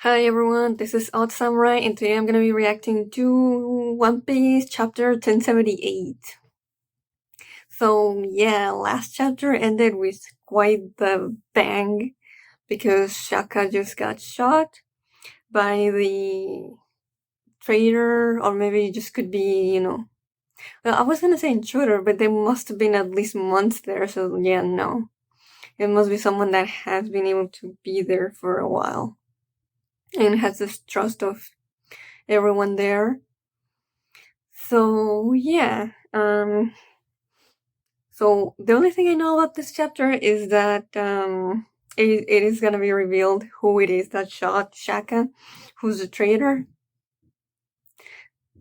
Hi everyone, this is Odd Samurai, and today I'm gonna be reacting to One Piece chapter 1078. So yeah, last chapter ended with quite the bang because Shaka just got shot by the traitor, or maybe it just could be, well, I was gonna say intruder, but there must have been at least months there, so yeah, no. It must be someone that has been able to be there for a while and has this trust of everyone there. So yeah, so the only thing I know about this chapter is that it is gonna be revealed who it is that shot Shaka, who's the traitor.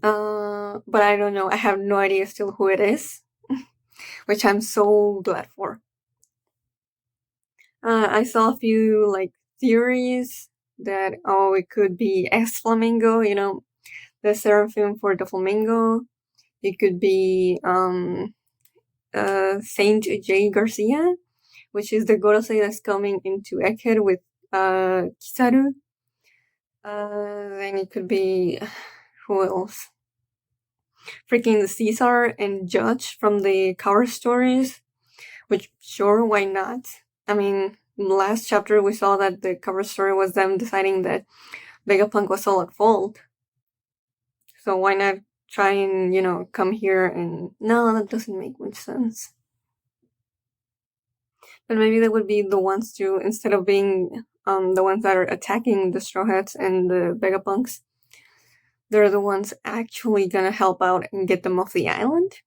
But I don't know. I have no idea still who it is, which I'm so glad for. I saw a few theories that it could be S Flamingo, the seraphim for the flamingo. It could be Saint J Garcia, which is the Gorosei that's coming into Egghead with Kizaru. Then it could be who else? Freaking the Caesar and Judge from the cover stories. Which sure, why not? I mean, last chapter we saw that the cover story was them deciding that Vegapunk was all at fault. So why not try and, come here and no, that doesn't make much sense. But maybe they would be the ones to, instead of being the ones that are attacking the Strawhats and the Vegapunks, they're the ones actually gonna help out and get them off the island.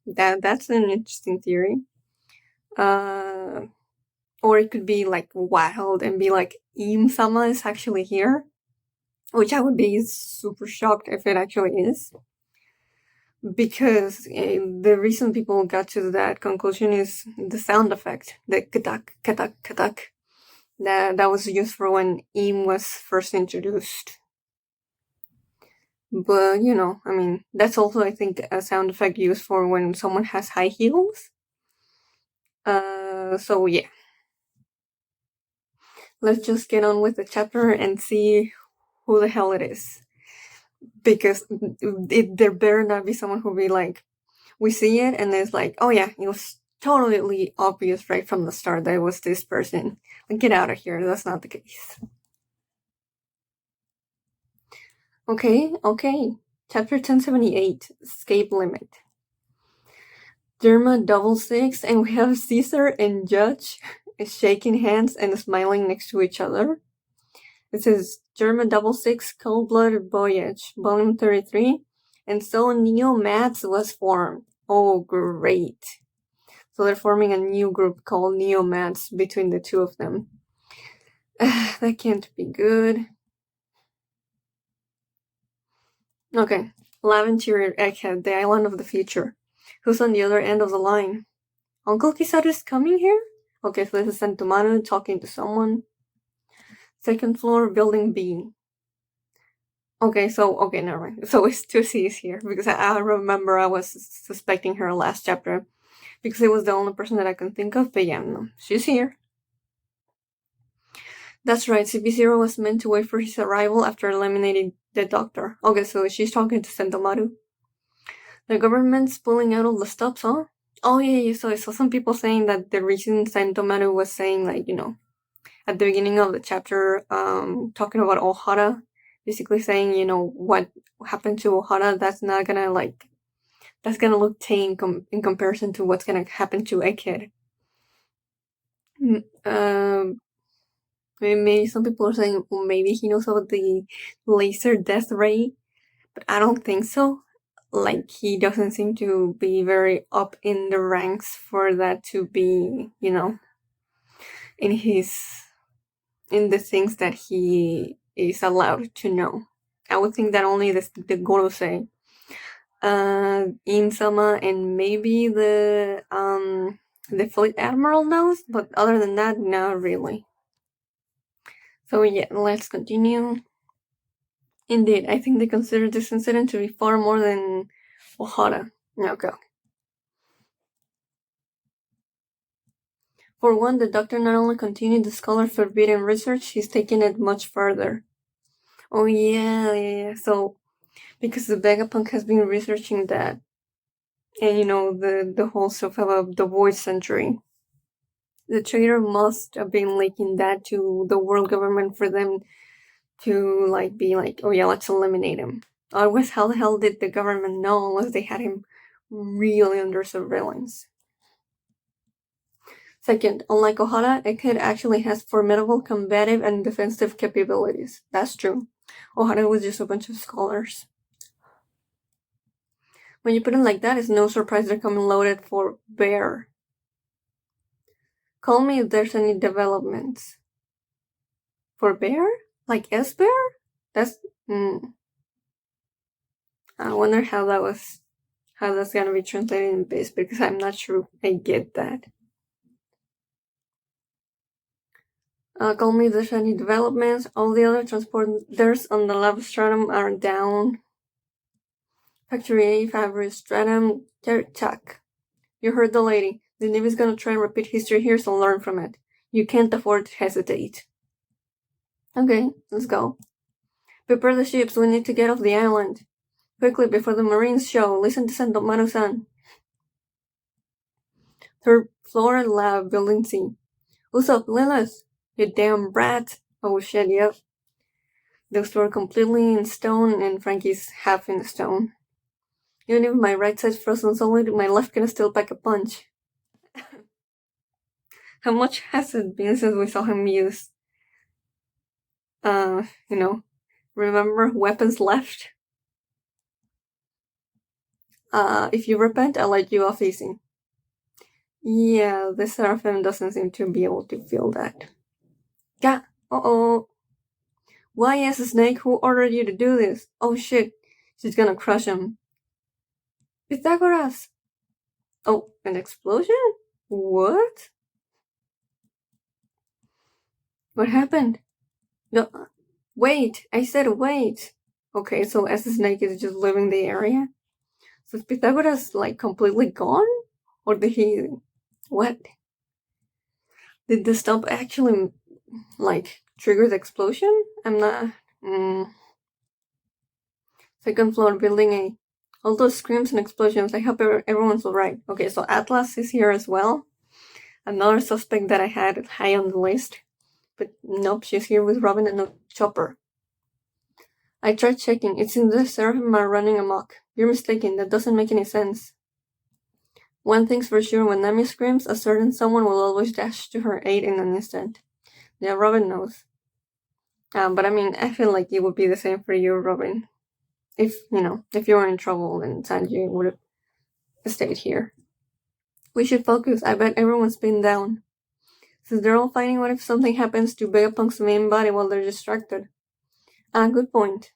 That's an interesting theory. Or it could be wild and be like Im-sama is actually here, which I would be super shocked if it actually is. Because the reason people got to that conclusion is the sound effect, the katak, katak, katak, that was used for when Im was first introduced. But, I mean, that's also, I think, a sound effect used for when someone has high heels. So yeah. Let's just get on with the chapter and see who the hell it is. Because there better not be someone who'll be like, we see it and it's like, oh yeah, it was totally obvious right from the start that it was this person. Like, get out of here, that's not the case. Okay. Chapter 1078, Escape Limit. Derma double six, and we have Caesar and Judge shaking hands and smiling next to each other. This is Derma double six, Cold-Blooded Voyage, Volume 33, and so Neo Mats was formed. Oh, great. So they're forming a new group called Neo Mats between the two of them. That can't be good. Okay, Love Interior Egghead, the island of the future. Who's on the other end of the line? Uncle Kizaru's coming here? Okay, so this is Sentomano talking to someone. Second floor, building B. Okay, never mind. So it's 2C's here, because I remember I was suspecting her last chapter, because it was the only person that I can think of, but yeah, no, she's here. That's right, CP0 was meant to wait for his arrival after eliminating the doctor. Okay, so she's talking to Sentomaru. The government's pulling out all the stops, huh? Oh yeah, so I saw some people saying that the reason Sentomaru was saying, at the beginning of the chapter, talking about Ohara, basically saying, what happened to Ohara, that's not gonna, that's gonna look tame in comparison to what's gonna happen to Egghead. Maybe some people are saying, well, maybe he knows about the laser death ray, but I don't think so. He doesn't seem to be very up in the ranks for that to be, in the things that he is allowed to know. I would think that only the Gorosei, Insama, and maybe the Fleet Admiral knows, but other than that, not really. So yeah, let's continue. Indeed, I think they consider this incident to be far more than Ohara. Okay. For one, the doctor not only continued the scholar forbidden research, he's taken it much further. Oh yeah. So because the Vegapunk has been researching that, and the whole stuff about the Void Century, the traitor must have been leaking that to the world government for them to be like, oh yeah, let's eliminate him. Otherwise, how the hell did the government know unless they had him really under surveillance? Second, unlike Ohara, Egghead actually has formidable combative and defensive capabilities. That's true. Ohara was just a bunch of scholars. When you put it like that, it's no surprise they're coming loaded for bear. Call me if there's any developments. For bear? Like S-bear? That's... I wonder how that's gonna be translated in base, because I'm not sure I get that. Call me if there's any developments. All the other transporters on the lava stratum are down. Factory A, Fabry stratum, Chuck. You heard the lady. The Navy's gonna try and repeat history here, so learn from it. You can't afford to hesitate. Okay, let's go. Prepare the ships, we need to get off the island. Quickly, before the Marines show, listen to Sentomaru-san. Third floor lab, building C. Who's up, Lilith? You damn brat. Oh shit, yep. Those were completely in stone, and Frankie's half in stone. Even if my right side's frozen solid, my left can still pack a punch. How much has it been since we saw him use, remember weapons left? If you repent, I'll let you off easy. Yeah, the Seraphim doesn't seem to be able to feel that. Yeah, uh-oh. Why, yes, Snake, who ordered you to do this? Oh shit, she's gonna crush him. Pythagoras! Oh, an explosion? What? What happened? No, wait, I said wait. Okay, so as Snake is just leaving the area? So is Pythagoras, completely gone? Or did he... What? Did the stump actually, trigger the explosion? I'm not... Second floor, building A. All those screams and explosions, I hope everyone's alright. Okay, so Atlas is here as well. Another suspect that I had high on the list. But nope, she's here with Robin and a chopper. I tried checking. It seems the Seraphim are running amok. You're mistaken, that doesn't make any sense. One thing's for sure, when Nami screams, a certain someone will always dash to her aid in an instant. Yeah, Robin knows. But I mean, I feel like it would be the same for you, Robin. If you were in trouble, then Sanji would have stayed here. We should focus. I bet everyone's pinned down. Since they're all fighting, what if something happens to Vegapunk's main body while they're distracted? Good point.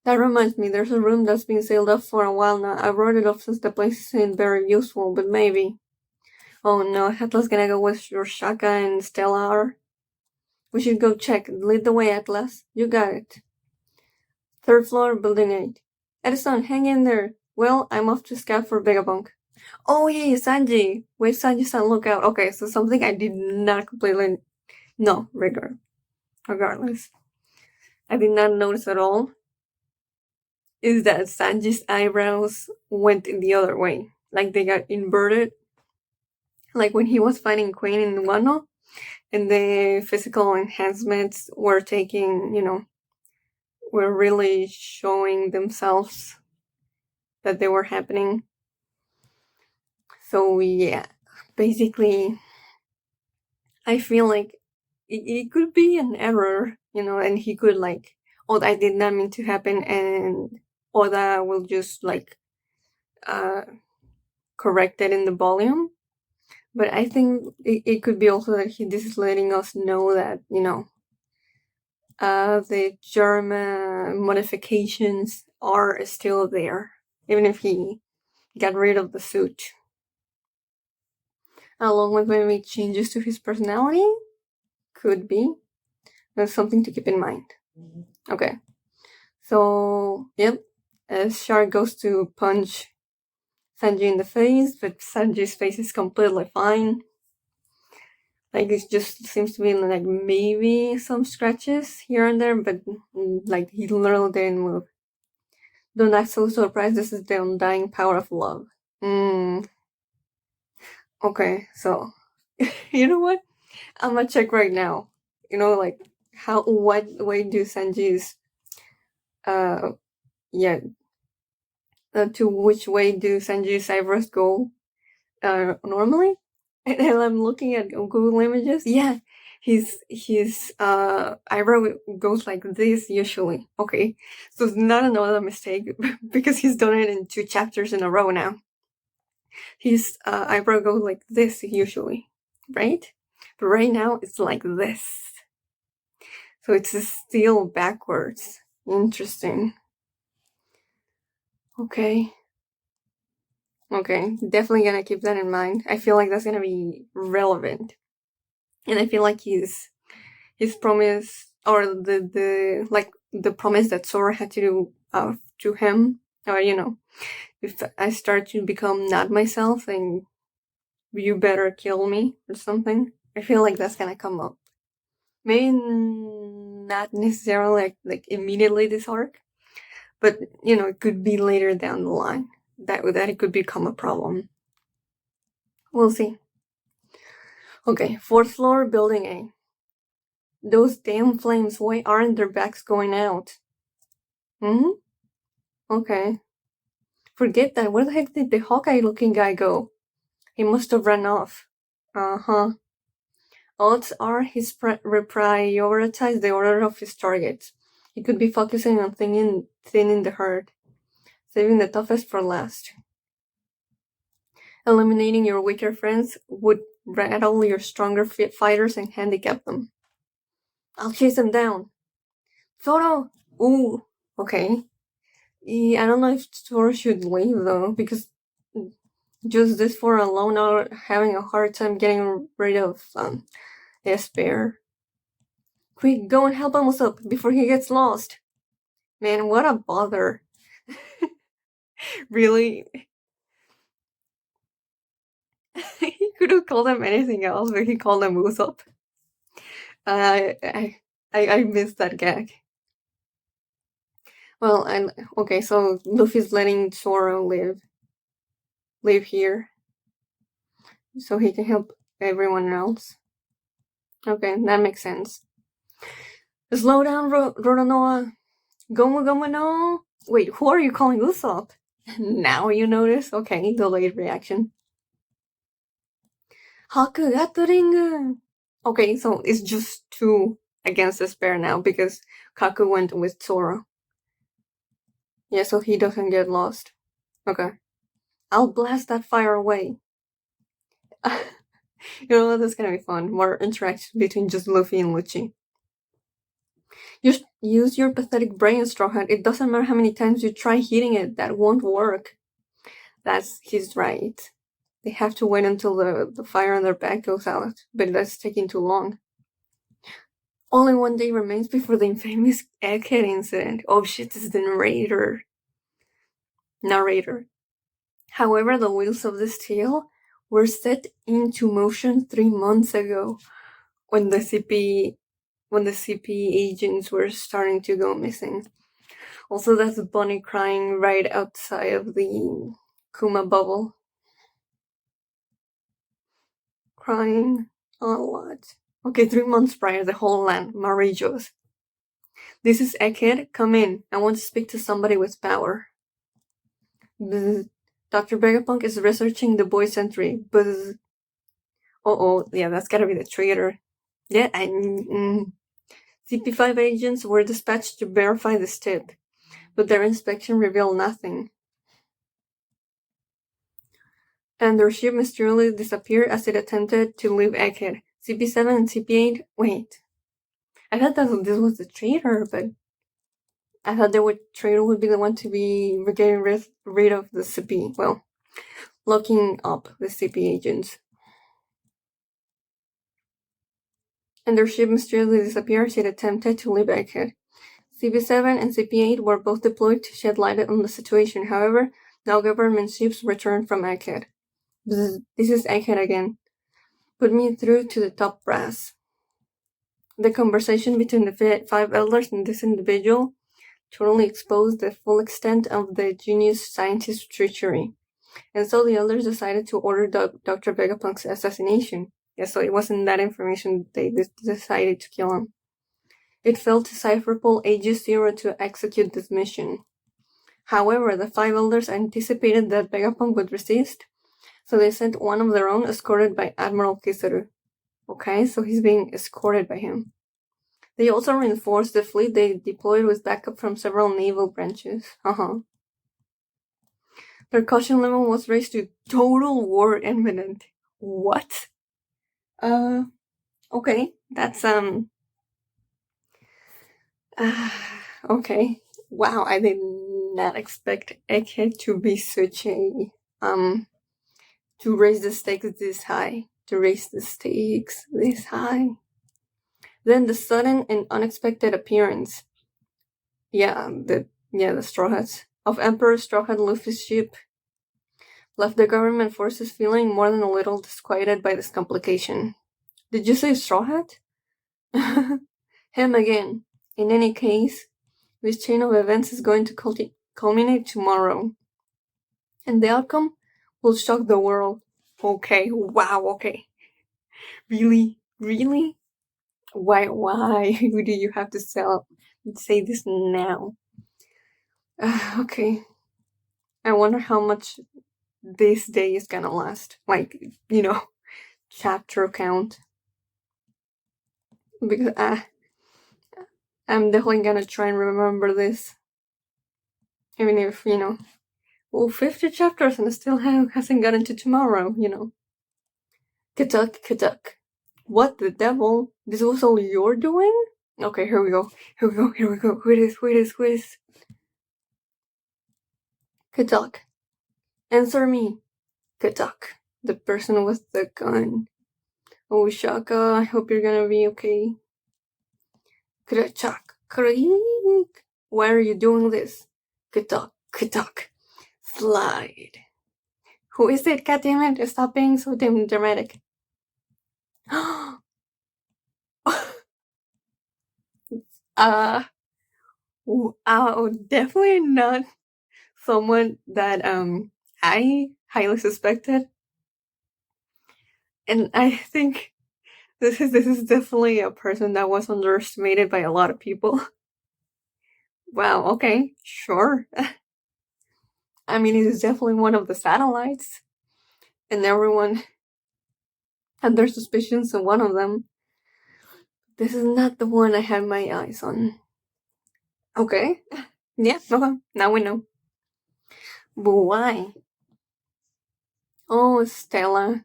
That reminds me, there's a room that's been sealed up for a while now. I wrote it off since the place isn't very useful, but maybe. Oh no, Atlas gonna go with your Shaka and Stellar. We should go check. Lead the way, Atlas. You got it. Third floor, building 8. Edison, hang in there. Well, I'm off to scout for Vegapunk. Oh yeah, Sanji. Wait, Sanji-san, look out. Okay, so something I did not completely... No, regardless. I did not notice at all is that Sanji's eyebrows went in the other way. Like they got inverted. Like when he was fighting Queen in Wano, and the physical enhancements were were really showing themselves that they were happening. So yeah, basically, I feel like it could be an error, and he could oh, I did not mean to happen, and Oda will just correct it in the volume. But I think it could be also that this is letting us know that, the German modifications are still there, even if he got rid of the suit. Along with maybe changes to his personality? Could be. That's something to keep in mind. Okay. So, yep. Shark goes to punch Sanji in the face, but Sanji's face is completely fine. Like, it just seems to be like maybe some scratches here and there, but like he literally didn't move. Don't act so surprised. This is the undying power of love. Okay, so you know what? I'm gonna check right now. Like what way do Sanji's yeah to which way do Sanji's eyebrows go normally? And I'm looking at Google Images. Yeah, his eyebrow goes like this usually. Okay, so it's not another mistake because he's done it in 2 chapters in a row now. His eyebrow goes like this usually, right? But right now it's like this. So it's still backwards. Interesting. Okay. Okay, definitely gonna keep that in mind. I feel like that's gonna be relevant. And I feel like his promise, or the promise that Sora had to do to him, or if I start to become not myself, then you better kill me or something. I feel like that's gonna come up. Maybe not necessarily like immediately this arc, but it could be later down the line that it could become a problem. We'll see. Okay, 4th floor, building A. Those damn flames, why aren't their backs going out? Okay. Forget that. Where the heck did the Hawkeye-looking guy go? He must have run off. Uh-huh. Odds are he's reprioritized the order of his targets. He could be focusing on thinning the herd, saving the toughest for last. Eliminating your weaker friends would rattle your stronger fighters and handicap them. I'll chase them down. Zoro! Ooh, okay. I don't know if Zoro should leave though, because just this for alone are having a hard time getting rid of Despair. Quick, go and help Usopp before he gets lost. Man, what a bother. Really? He could have called him anything else, but he called him Usopp. I missed that gag. Well, okay, so Luffy's letting Zoro live here, so he can help everyone else. Okay, that makes sense. Slow down, Roronoa. Gomu Gomu no. Wait, who are you calling Usopp? Now you notice? Okay, delayed reaction. Haku Gatling! Okay, so it's just 2 against Despair now because Kaku went with Zoro. Yeah, so he doesn't get lost. Okay. I'll blast that fire away. You know what? That's gonna be fun. More interaction between just Luffy and Lucci. Use your pathetic brain, Straw Hat. It doesn't matter how many times you try hitting it, that won't work. He's right. They have to wait until the fire on their back goes out, but that's taking too long. Only 1 day remains before the infamous Egghead incident. Oh shit, this is the narrator. However, the wheels of this tale were set into motion 3 months ago when the CP agents were starting to go missing. Also, that's Bonnie crying right outside of the Kuma bubble. Crying a lot. Okay, 3 months prior, the whole land, Marijos. This is Egghead. Come in. I want to speak to somebody with power. Bzz. Dr. Vegapunk is researching the boy's entry. Bzz. Oh, yeah, that's gotta be the traitor. Yeah, CP5 agents were dispatched to verify this tip, but their inspection revealed nothing. And their ship mysteriously disappeared as it attempted to leave Egghead. CP7 and CP8. Wait. I thought that this was the traitor, but I thought the traitor would be the one to be getting rid of the CP. Well, locking up the CP agents. And their ship mysteriously disappeared as it attempted to leave Egghead. CP7 and CP8 were both deployed to shed light on the situation. However, no government ships returned from Egghead. This is Egghead again. Put me through to the top brass. The conversation between the 5 elders and this individual totally exposed the full extent of the genius scientist's treachery. And so the elders decided to order Dr. Vegapunk's assassination. Yeah, so it wasn't that information they decided to kill him. It fell to Cypherpole Aegis Zero to execute this mission. However, the 5 elders anticipated that Vegapunk would resist, so they sent one of their own, escorted by Admiral Kizaru. Okay, so he's being escorted by him. They also reinforced the fleet they deployed with backup from several naval branches. Their caution level was raised to total war imminent. What? Okay, that's, okay. Wow, I did not expect Egghead to be such a, to raise the stakes this high. Then the sudden and unexpected appearance. The strawhats of Emperor Strawhat Luffy's ship left the government forces feeling more than a little disquieted by this complication. Did you say Straw Hat? Him again. In any case, this chain of events is going to culminate tomorrow. And the outcome will shock the world. Okay, wow, okay. Really? Why do you have to say this now? Okay. I wonder how much this day is gonna last. Like, chapter count. Because I'm definitely gonna try and remember this. Even if, 50 chapters and it still hasn't gotten to tomorrow, Katuk. What the devil? This was all you're doing? Okay, here we go. Who is? Katuk. Answer me. Katuk. The person with the gun. Oh, Shaka, I hope you're gonna be okay. Krachak. Creak. Why are you doing this? Katuk. Slide. Who is it? Goddammit, stop being so damn dramatic. Definitely not someone that I highly suspected. And I think this is definitely a person that was underestimated by a lot of people. Wow, okay, sure. I mean, it is definitely one of the satellites. And everyone had their suspicions of one of them. This is not the one I had my eyes on. Okay. Yeah, okay. Now we know. But why? Oh, Stella.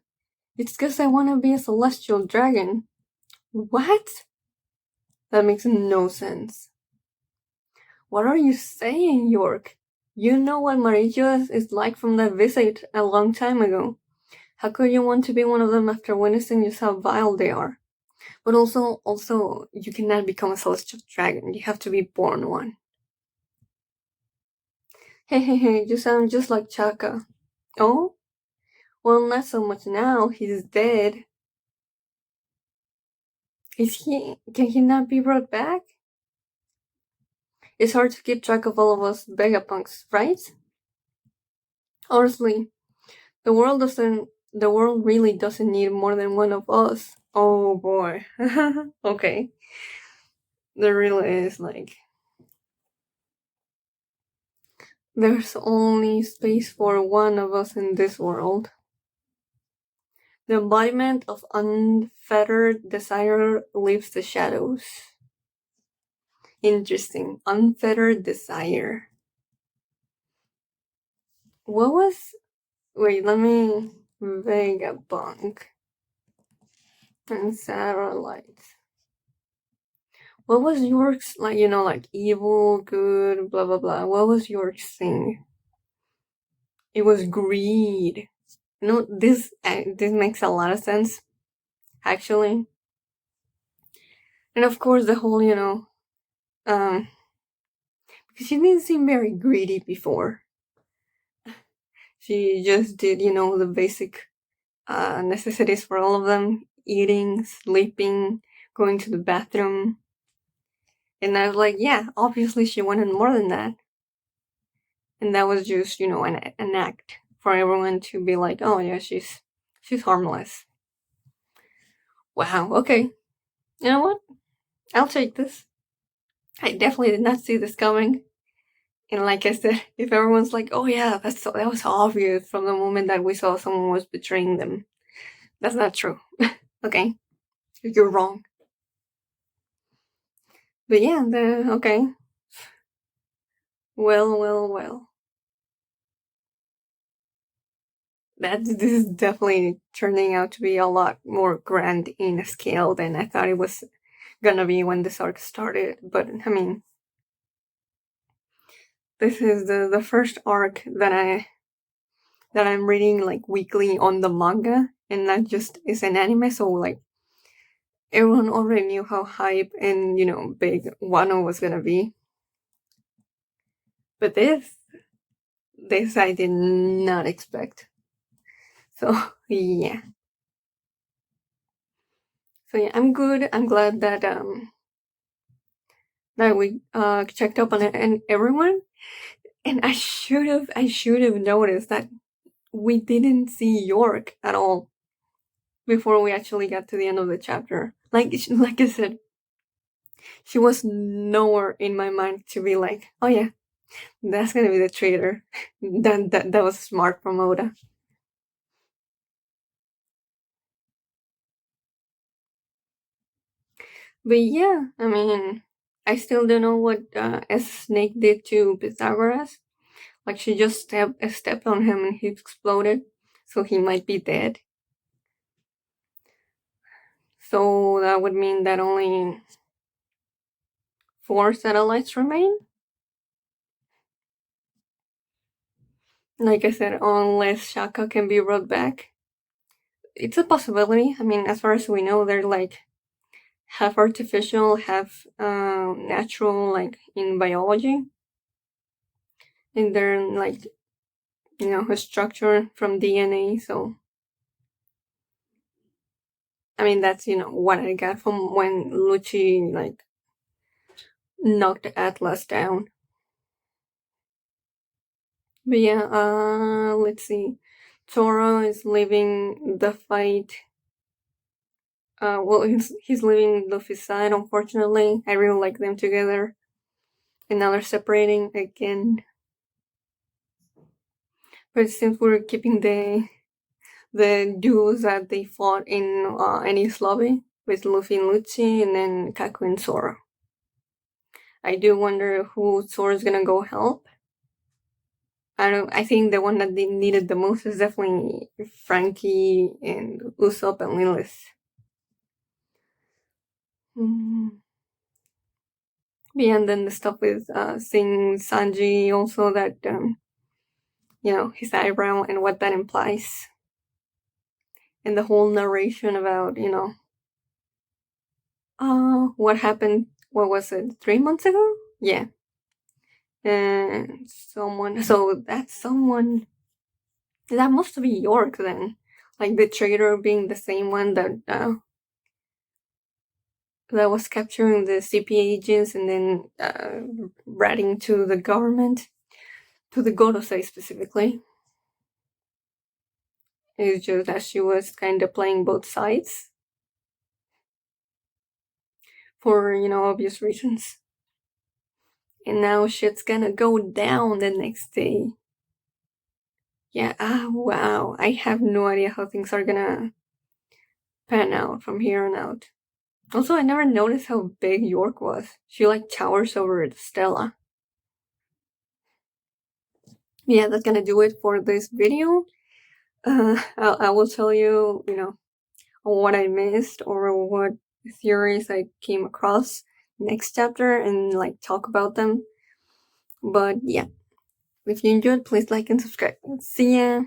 It's because I want to be a celestial dragon. What? That makes no sense. What are you saying, York? You know what Marijo is like from that visit a long time ago. How could you want to be one of them after witnessing just how vile they are? But also, you cannot become a celestial dragon. You have to be born one. Hey, you sound just like Chaka. Oh? Well, not so much now. He's dead. Can he not be brought back? It's hard to keep track of all of us Vegapunks, right? Honestly, the world really doesn't need more than one of us. Oh boy. Okay. There really is, there's only space for one of us in this world. The embodiment of unfettered desire leaves the shadows. Interesting. Unfettered desire. Wait, let me... Vegapunk. And satellites. What was York's, evil, good, blah, blah, blah. What was York's thing? It was greed. This makes a lot of sense, actually. And of course, the whole, because she didn't seem very greedy before. She just did, the basic necessities for all of them. eating, sleeping, going to the bathroom. And I was like, yeah, obviously she wanted more than that. And that was just, an act for everyone to be like, oh yeah, she's harmless. Wow, okay. You know what? I'll take this. I definitely did not see this coming. And like I said, if everyone's like, oh yeah, that was obvious from the moment that we saw someone was betraying them. That's not true. Okay? You're wrong. But yeah, okay. Well. This is definitely turning out to be a lot more grand in scale than I thought it was gonna be when this arc started. But I mean, this is the first arc that I'm reading like weekly on the manga, and not just it's an anime. So like everyone already knew how hype and big Wano was gonna be. But this I did not expect. So yeah. So yeah, I'm good. I'm glad that we checked up on it and everyone. And I should have noticed that we didn't see York at all before we actually got to the end of the chapter. Like I said, she was nowhere in my mind to be like, oh yeah, that's gonna be the traitor. that was smart from Oda. But yeah, I mean, I still don't know what S Snake did to Pythagoras. Like she just stepped on him and he exploded, so he might be dead. So that would mean that only 4 satellites remain. Like I said, unless Shaka can be brought back. It's a possibility. I mean, as far as we know, they're like half artificial, half natural, like in biology. And they're like, a structure from DNA. So, I mean, that's, what I got from when Lucci, like, knocked Atlas down. But yeah, let's see. Toro is leaving the fight. Well, he's leaving Luffy's side, unfortunately. I really like them together. And now they're separating again. But since we're keeping the duos that they fought in Enies Lobby with Luffy and Lucci, and then Kaku and Sora. I do wonder who Sora's gonna go help. I think the one that they needed the most is definitely Frankie and Usopp and Lilith. Yeah, and then the stuff with seeing Sanji also, that his eyebrow and what that implies, and the whole narration about what happened. What was it? 3 months ago? Yeah. And that someone that must be York then, like the traitor being the same one that was capturing the CP agents and then ratting to the government, to the Gorosei specifically. It's just that she was kind of playing both sides for obvious reasons. And now shit's gonna go down the next day. Yeah, wow. I have no idea how things are gonna pan out from here on out. Also, I never noticed how big York was. She like towers over Stella. Yeah, that's gonna do it for this video. I will tell you, what I missed or what theories I came across next chapter and like talk about them. But yeah, if you enjoyed, please like and subscribe. See ya!